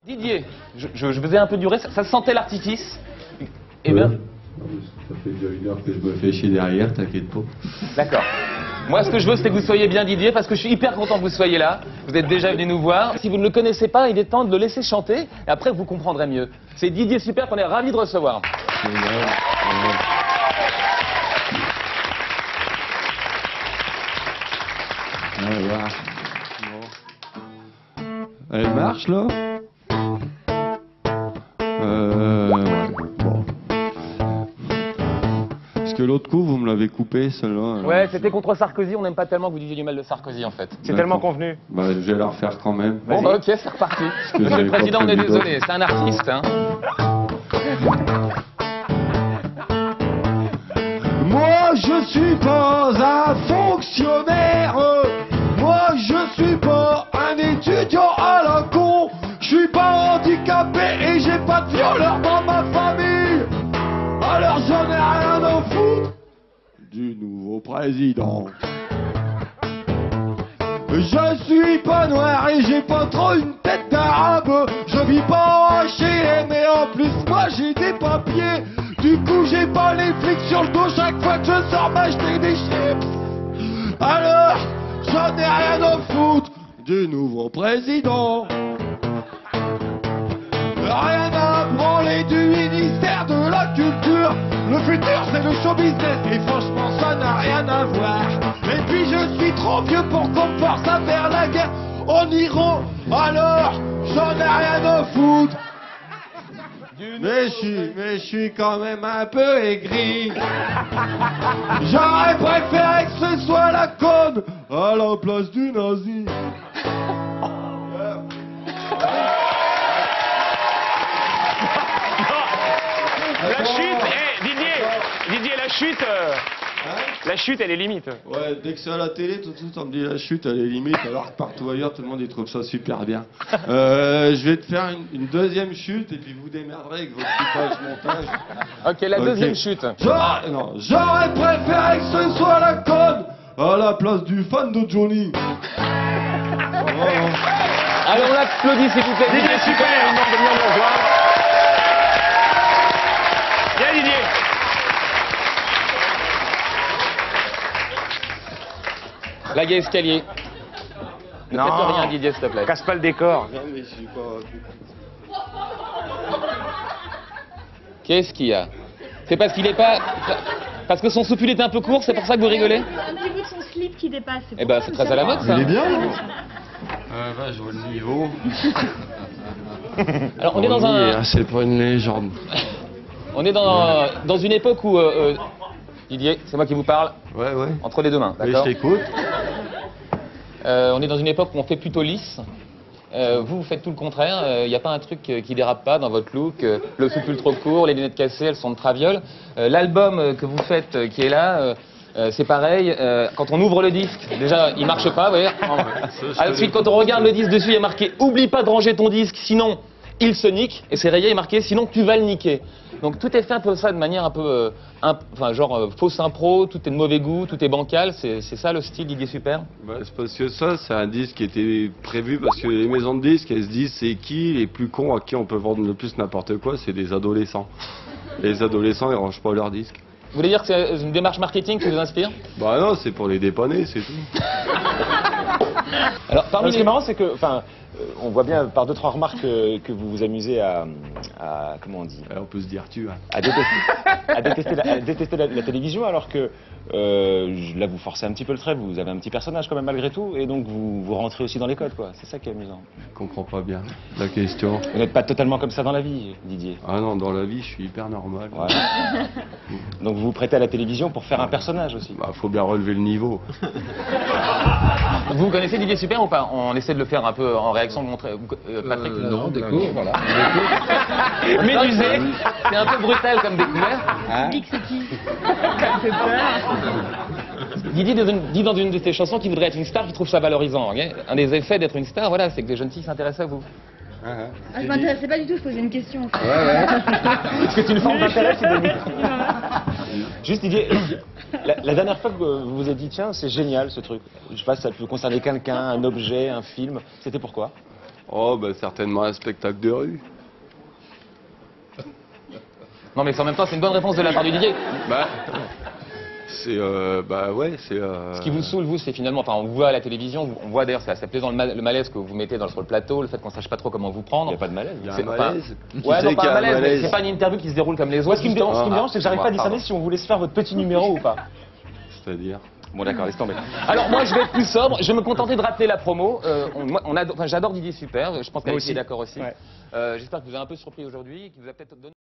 Didier, je vous ai un peu duré, ça sentait l'artifice. Eh bien... Ça fait déjà 1 heure que je me fais chier derrière, t'inquiète pas. D'accord. Moi, ce que je veux, c'est que vous soyez bien Didier, parce que je suis hyper content que vous soyez là. Vous êtes déjà venu nous voir. Si vous ne le connaissez pas, il est temps de le laisser chanter, et après, vous comprendrez mieux. C'est Didier Super qu'on est ravis de recevoir. Voilà. Elle marche, là? Ouais, bon. Parce que l'autre coup, vous me l'avez coupé, celle-là. Ouais, c'était contre Sarkozy, on n'aime pas tellement que vous disiez du mal de Sarkozy, en fait. C'est tellement convenu. Bah, je vais la refaire quand même. Bon, bah ok, c'est reparti. Monsieur le Président, on est désolé, c'est un artiste, hein. Moi, je suis pas un fonctionnaire. Moi, je suis pas un étudiant à la con. Je suis pas handicapé et j'ai pas de violeur dans ma famille. Alors j'en ai rien à foutre du nouveau président. Je suis pas noir et j'ai pas trop une tête d'arabe. Je vis pas en HLM mais en plus moi j'ai des papiers. Du coup j'ai pas les flics sur le dos chaque fois que je sors m'acheter des chips. Alors j'en ai rien à foutre du nouveau président. Rien à branler du ministère de la Culture. Le futur c'est le show business et franchement ça n'a rien à voir. Et puis je suis trop vieux pour qu'on me force à faire la guerre en Iran. Alors j'en ai rien à foutre. Mais je suis quand même un peu aigri. J'aurais préféré que ce soit la conne à la place du nazi. La chute, Didier, la chute, elle est limite. Ouais, dès que c'est à la télé, tout de suite on me dit la chute, elle est limite, alors que partout ailleurs, tout le monde il trouve ça super bien. Je vais te faire une deuxième chute et puis vous démerderez avec votre coupage montage. Ok, la deuxième chute. J'aurais préféré que ce soit la conne à la place du fan de Johnny. Alors on l'applaudit s'il vous plaît. Didier Super, il demande de venir nous rejoindre. Viens Didier. Là, il y a escalier. Ne faites rien, Didier, s'il te plaît. Casse pas le décor. Non mais je suis pas... Qu'est-ce qu'il y a? C'est parce qu'il est pas... Parce que son soupul était un peu court, c'est pour ça que vous rigolez? Un petit bout de son slip qui dépasse. Eh ben, c'est très à la mode, ça. Il est bien, bah, je vois le niveau. Alors, on est dans un... C'est pas une légende. On est dans une époque où... Didier, c'est moi qui vous parle. Ouais. Entre les deux mains, Oui, d'accord? je t'écoute. On est dans une époque où on fait plutôt lisse. Vous faites tout le contraire. Il n'y a pas un truc qui dérape pas dans votre look. Le soupul trop court, les lunettes cassées, elles sont de traviole. L'album que vous faites, qui est là, c'est pareil. Quand on ouvre le disque, déjà, il marche pas, vous voyez. Ensuite, quand on regarde le disque dessus, il y a marqué « Oublie pas de ranger ton disque, sinon il se nique ». Et c'est rayé et marqué « Sinon tu vas le niquer ». Donc tout est fait un peu ça de manière un peu, fausse impro, tout est de mauvais goût, tout est bancal, c'est ça le style Didier Super? Bah, c'est parce que ça, c'est un disque qui était prévu parce que les maisons de disques, elles se disent c'est qui les plus cons à qui on peut vendre le plus n'importe quoi, c'est des adolescents. Les adolescents, ils rangent pas leurs disques. Vous voulez dire que c'est une démarche marketing qui vous inspire? Bah non, c'est pour les dépanner, c'est tout. Alors, parmi Ce qui est marrant, c'est que, on voit bien par 2-3 remarques que vous vous amusez à comment on dit, On peut se dire tu, hein. à détester la télévision, alors que là vous forcez un petit peu le trait, vous avez un petit personnage quand même malgré tout, et donc vous rentrez aussi dans les codes, quoi. C'est ça qui est amusant. Je comprends pas bien la question. Vous n'êtes pas totalement comme ça dans la vie, Didier. Ah non, dans la vie, je suis hyper normal. Voilà. Donc vous vous prêtez à la télévision pour faire un personnage aussi. Bah, faut bien relever le niveau. Vous connaissez Didier Super ou pas? On essaie de le faire un peu en réaction de montrer. Patrick Non, découvre, voilà. Médusé, c'est un peu brutal comme découverte. Public, c'est qui? Ça me fait peur. Didier dit dans une de ses chansons qu'il voudrait être une star, qu'il trouve ça valorisant. Okay, un des effets d'être une star, voilà, c'est que des jeunes filles s'intéressent à vous. Ah, je m'intéressais pas du tout, je posais une question. En fait. Est-ce que tu une forme d'intérêt, c'est Denis? Juste Didier, la dernière fois que vous vous êtes dit tiens c'est génial ce truc, je sais pas si ça peut concerner quelqu'un, un objet, un film, c'était pourquoi? Oh, bah certainement un spectacle de rue. Non, mais en même temps, c'est une bonne réponse de la part du DJ. Bah, c'est... bah ouais, c'est... Ce qui vous saoule, vous, c'est finalement, enfin, on vous voit à la télévision, on voit d'ailleurs, c'est assez plaisant le malaise que vous mettez sur le plateau, le fait qu'on sache pas trop comment vous Il prendre. n'y a pas de malaise. Il y a C'est- un malaise. Qui Ouais, sait non, qu'il pas y a un malaise, mais malaise c'est pas une interview qui se déroule comme les Moi, autres. ce qui me dérange, c'est que j'arrive pas à discerner Pardon. si on vous laisse faire votre petit numéro ou pas. C'est-à-dire... Bon, d'accord, laisse tomber. Alors moi, je vais être plus sobre, je vais me contenter de rappeler la promo. J'adore Didier Super, je pense qu'Alexis aussi. est d'accord aussi. Ouais. J'espère que vous avez un peu surpris aujourd'hui, qu'il vous a peut-être donné...